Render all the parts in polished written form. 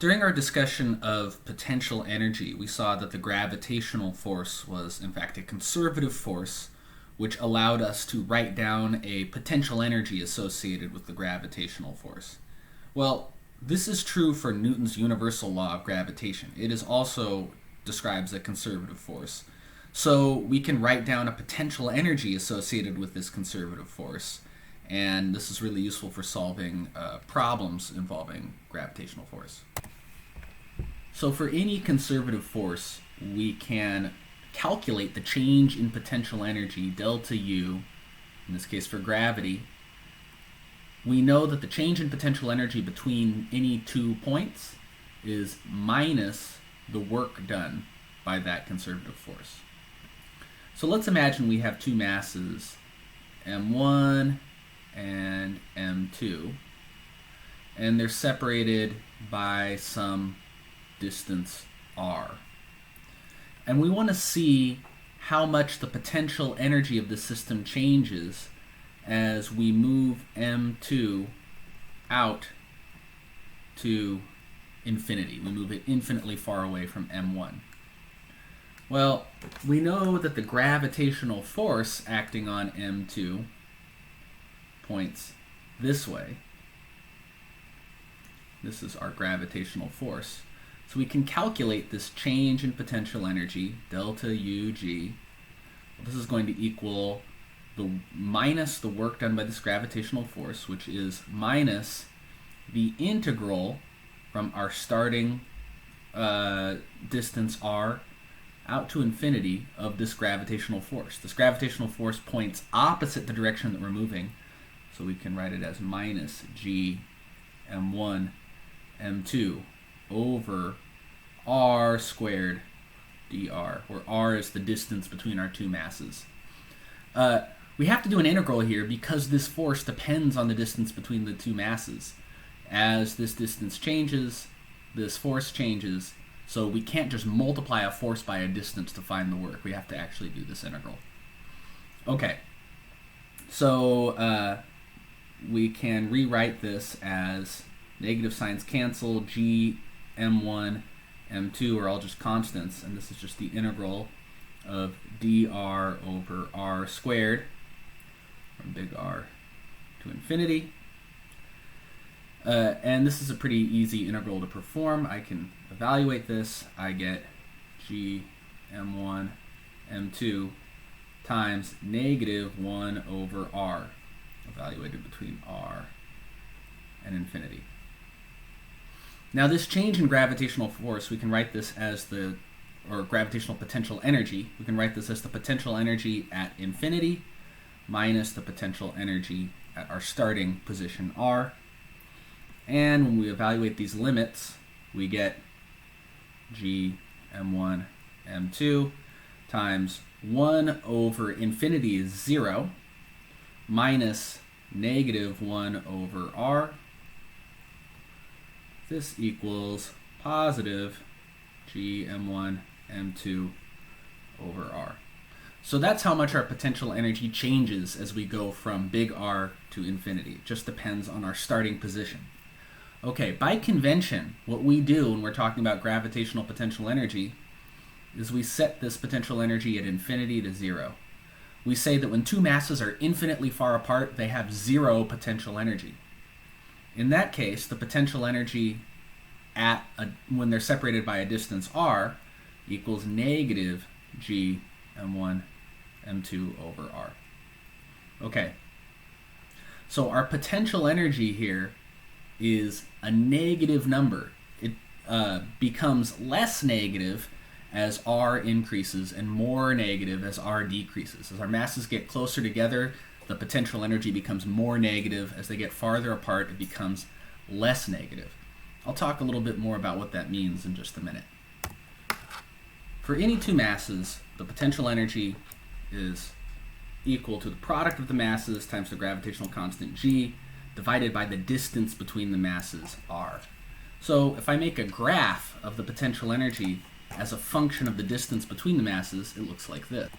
During our discussion of potential energy, we saw that the gravitational force was, in fact, a conservative force, which allowed us to write down a potential energy associated with the gravitational force. Well, this is true for Newton's universal law of gravitation. It is also describes a conservative force. So we can write down a potential energy associated with this conservative force, and this is really useful for solving problems involving gravitational force. So for any conservative force, we can calculate the change in potential energy, delta U, in this case for gravity. We know that the change in potential energy between any 2 points is minus the work done by that conservative force. So let's imagine we have two masses, m1 and m2, and they're separated by some distance r. And we want to see how much the potential energy of the system changes as we move m2 out to infinity. We move it infinitely far away from m1. Well, we know that the gravitational force acting on m2 points this way. This is our gravitational force. So we can calculate this change in potential energy, delta Ug. This is going to equal minus the work done by this gravitational force, which is minus the integral from our starting distance r out to infinity of this gravitational force. This gravitational force points opposite the direction that we're moving, so we can write it as minus g m1 m2 over r squared dr, where r is the distance between our two masses. We have to do an integral here because this force depends on the distance between the two masses. As this distance changes, this force changes, so we can't just multiply a force by a distance to find the work. We have to actually do this integral. Okay, so we can rewrite this as negative signs cancel, g, m1, m2 are all just constants, and this is just the integral of dr over r squared from big R to infinity. And this is a pretty easy integral to perform. I can evaluate this. I get g m1 m2 times negative 1 over r, evaluated between r and infinity. Now this change in gravitational force, we can write this as or gravitational potential energy, we can write this as the potential energy at infinity minus the potential energy at our starting position r. And when we evaluate these limits, we get g m1 m2 times 1 over infinity is 0 minus negative 1 over r. This equals positive g m1 m2 over r. So that's how much our potential energy changes as we go from big R to infinity. It just depends on our starting position. Okay, by convention, what we do when we're talking about gravitational potential energy is we set this potential energy at infinity to 0. We say that when two masses are infinitely far apart, they have 0 potential energy. In that case, the potential energy when they're separated by a distance r equals negative g m1 m2 over r. Okay, so our potential energy here is a negative number. It becomes less negative as r increases and more negative as r decreases. As our masses get closer together, the potential energy becomes more negative. As they get farther apart, it becomes less negative. I'll talk a little bit more about what that means in just a minute. For any two masses, the potential energy is equal to the product of the masses times the gravitational constant g divided by the distance between the masses r. So if I make a graph of the potential energy as a function of the distance between the masses, it looks like this.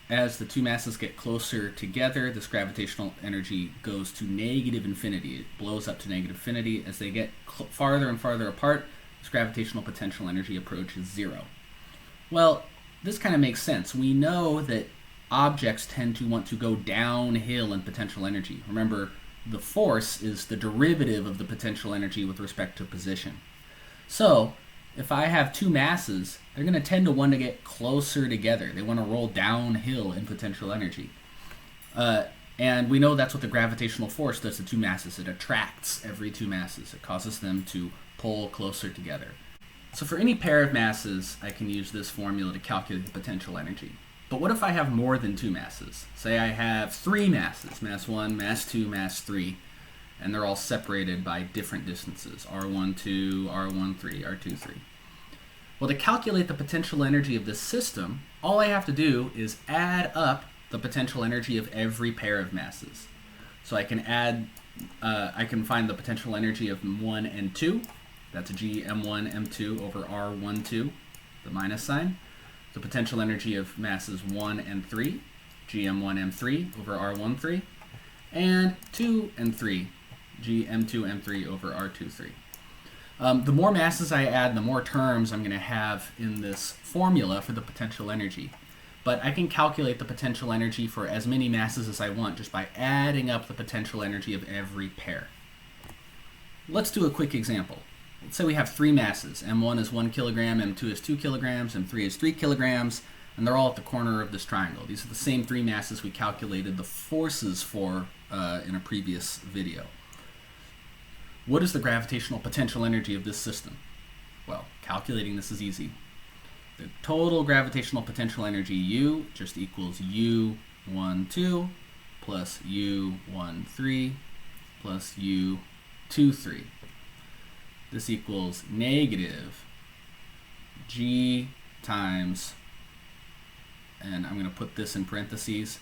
as the two masses get closer together, this gravitational energy goes to negative infinity. It blows up to negative infinity. As they get farther and farther apart, this gravitational potential energy approaches zero. Well, this kind of makes sense. We know that objects tend to want to go downhill in potential energy. Remember, the force is the derivative of the potential energy with respect to position. So, if I have two masses, they're going to tend to want to get closer together. They want to roll downhill in potential energy. And we know that's what the gravitational force does to two masses. It attracts every two masses. It causes them to pull closer together. So for any pair of masses, I can use this formula to calculate the potential energy. But what if I have more than two masses? Say I have three masses, mass 1, mass 2, mass 3, and they're all separated by different distances, r12, r13, r23. Well, to calculate the potential energy of this system, all I have to do is add up the potential energy of every pair of masses. So I can I can find the potential energy of m1 and 2. That's g m1 m2 over r12, the minus sign. The potential energy of masses 1 and 3, g m1 m3 over r13, and 2 and 3, g m2 m3 over r23. The more masses I add, the more terms I'm going to have in this formula for the potential energy. But I can calculate the potential energy for as many masses as I want just by adding up the potential energy of every pair. Let's do a quick example. Let's say we have three masses. M1 is 1 kilogram, M2 is 2 kilograms, M3 is 3 kilograms, and they're all at the corner of this triangle. These are the same three masses we calculated the forces for in a previous video. What is the gravitational potential energy of this system? Well, calculating this is easy. The total gravitational potential energy U just equals U12 plus U13 plus U23. This equals negative G times, and I'm going to put this in parentheses,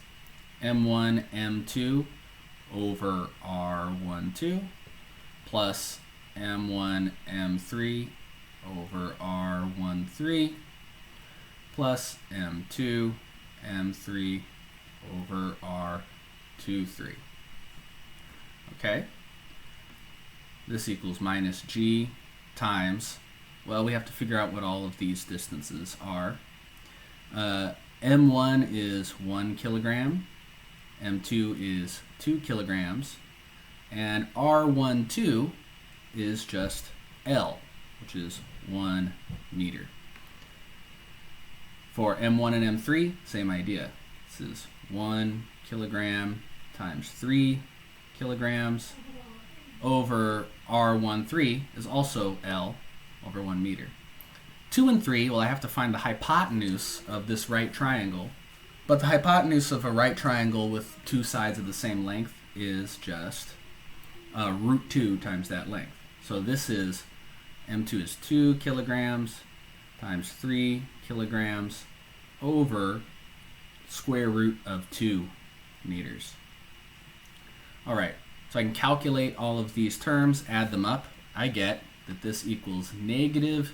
M1, M2 over R12 plus M1, M3 over R13 plus M2, M3 over R23. Okay? This equals minus G times, well, we have to figure out what all of these distances are. M1 is 1 kilogram, M2 is 2 kilograms, and R12 is just L, which is 1 meter. For M1 and M3, same idea. This is 1 kilogram times 3 kilograms over R13 is also L over 1 meter. 2 and 3, well, I have to find the hypotenuse of this right triangle, but the hypotenuse of a right triangle with two sides of the same length is just root 2 times that length. So this is, M2 is 2 kilograms times 3 kilograms over square root of 2 meters. All right, so I can calculate all of these terms, add them up. I get that this equals negative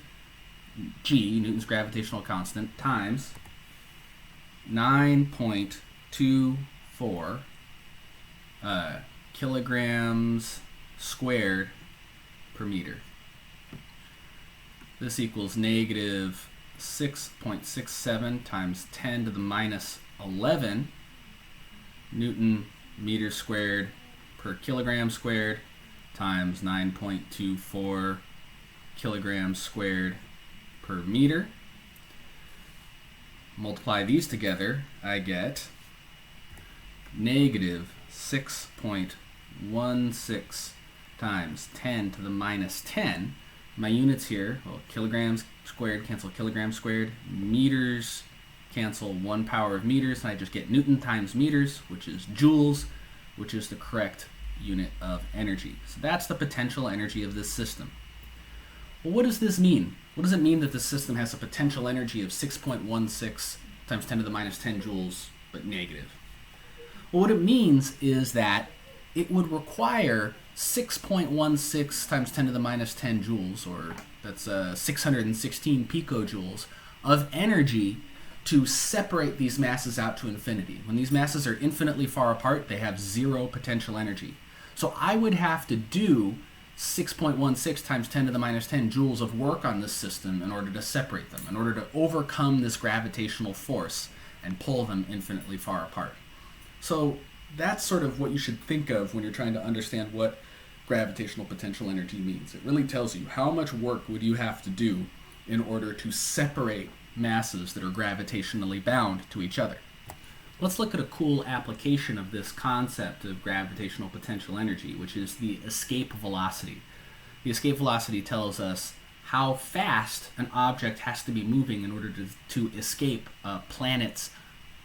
G, Newton's gravitational constant, times 9.24 kilograms squared per meter. This equals negative 6.67 times 10 to the minus 11 Newton meters squared per kilogram squared times 9.24 kilograms squared per meter. Multiply these together, I get negative 6.16 times 10 to the minus 10. My units here, well, kilograms squared cancel kilograms squared, meters cancel 1 power of meters, and I just get Newton times meters, which is joules, which is the correct unit of energy. So that's the potential energy of this system. Well, what does this mean? What does it mean that the system has a potential energy of 6.16 times 10 to the minus 10 joules, but negative? Well, what it means is that it would require 6.16 times 10 to the minus 10 joules, or that's 616 picojoules of energy to separate these masses out to infinity. When these masses are infinitely far apart, they have zero potential energy. So I would have to do 6.16 times 10 to the minus 10 joules of work on this system in order to separate them, in order to overcome this gravitational force and pull them infinitely far apart. So that's sort of what you should think of when you're trying to understand what gravitational potential energy means. It really tells you how much work would you have to do in order to separate masses that are gravitationally bound to each other. Let's look at a cool application of this concept of gravitational potential energy, which is the escape velocity. The escape velocity tells us how fast an object has to be moving in order to escape a planet's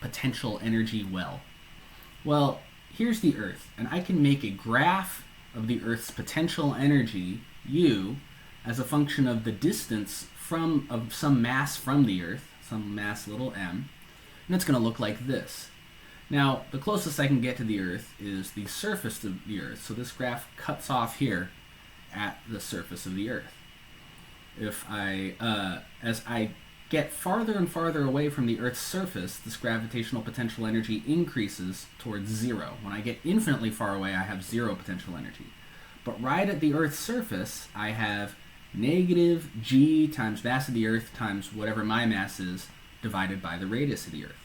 potential energy well. Well, here's the Earth, and I can make a graph of the Earth's potential energy, U, as a function of the distance of some mass from the Earth, some mass little m, and it's going to look like this. Now, the closest I can get to the Earth is the surface of the Earth, so this graph cuts off here at the surface of the Earth. As I get farther and farther away from the Earth's surface, this gravitational potential energy increases towards zero. When I get infinitely far away, I have zero potential energy. But right at the Earth's surface, I have negative g times mass of the Earth times whatever my mass is divided by the radius of the Earth.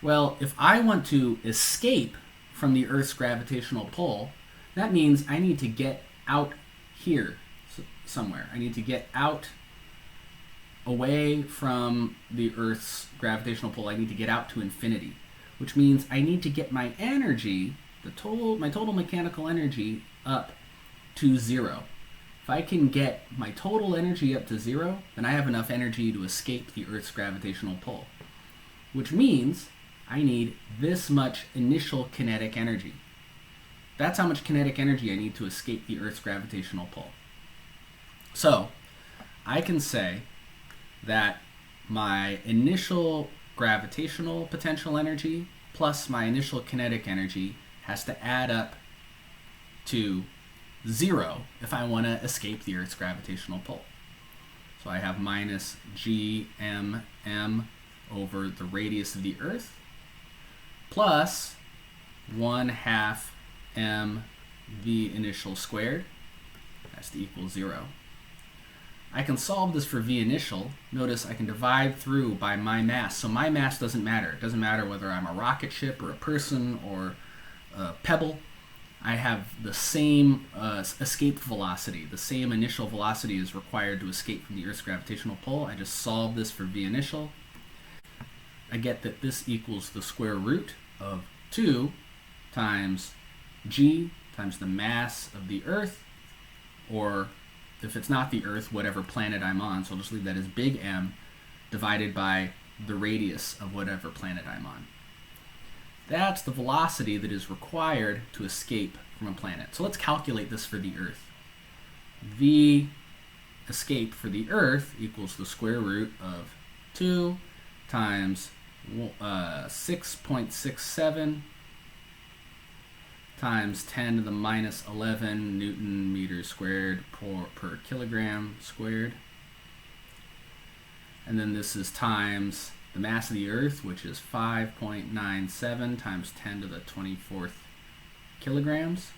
Well, if I want to escape from the Earth's gravitational pull, that means I need to get out here somewhere. I need to get out away from the Earth's gravitational pull. I need to get out to infinity, which means I need to get my energy, my total mechanical energy, up to zero. If I can get my total energy up to zero, then I have enough energy to escape the Earth's gravitational pull, which means I need this much initial kinetic energy. That's how much kinetic energy I need to escape the Earth's gravitational pull. So I can say that my initial gravitational potential energy plus my initial kinetic energy has to add up to zero if I want to escape the Earth's gravitational pull. So I have minus gmm over the radius of the Earth plus 1/2 mv initial squared. That's to equal 0. I can solve this for v initial. Notice I can divide through by my mass. So my mass doesn't matter. It doesn't matter whether I'm a rocket ship or a person or a pebble. I have the same escape velocity. The same initial velocity is required to escape from the Earth's gravitational pull. I just solve this for v initial. I get that this equals the square root of 2 times g times the mass of the Earth, or if it's not the Earth, whatever planet I'm on, so I'll just leave that as big M, divided by the radius of whatever planet I'm on. That's the velocity that is required to escape from a planet. So let's calculate this for the Earth. V escape for the Earth equals the square root of 2 times 6.67 times 10 to the minus 11 Newton meters squared per kilogram squared. And then this is times the mass of the Earth, which is 5.97 times 10 to the 24th kilograms.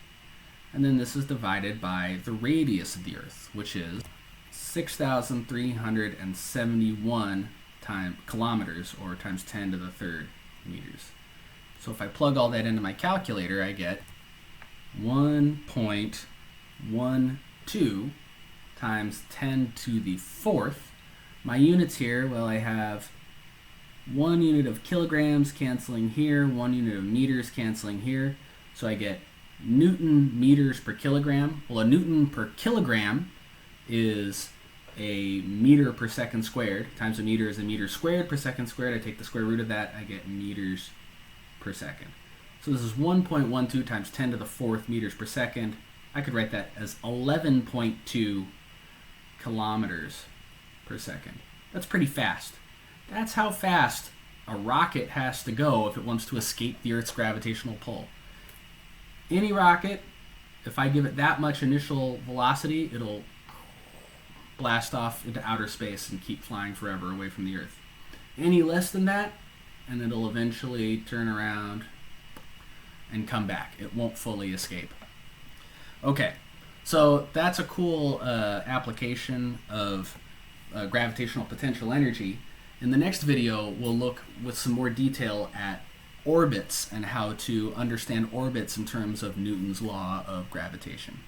And then this is divided by the radius of the Earth, which is 6,371 kilometers, or times 10 to the third meters. So if I plug all that into my calculator, I get 1.12 times 10 to the fourth. My units here, well, I have 1 unit of kilograms canceling here, 1 unit of meters canceling here. So I get Newton meters per kilogram. Well, a Newton per kilogram is a meter per second squared, times a meter is a meter squared per second squared. I take the square root of that, I get meters per second. So this is 1.12 times 10 to the fourth meters per second. I could write that as 11.2 kilometers per second. That's pretty fast. That's how fast a rocket has to go if it wants to escape the Earth's gravitational pull. Any rocket, if I give it that much initial velocity, it'll blast off into outer space and keep flying forever away from the Earth. Any less than that, and it'll eventually turn around and come back. It won't fully escape. Okay, so that's a cool application of gravitational potential energy. In the next video, we'll look with some more detail at orbits and how to understand orbits in terms of Newton's law of gravitation.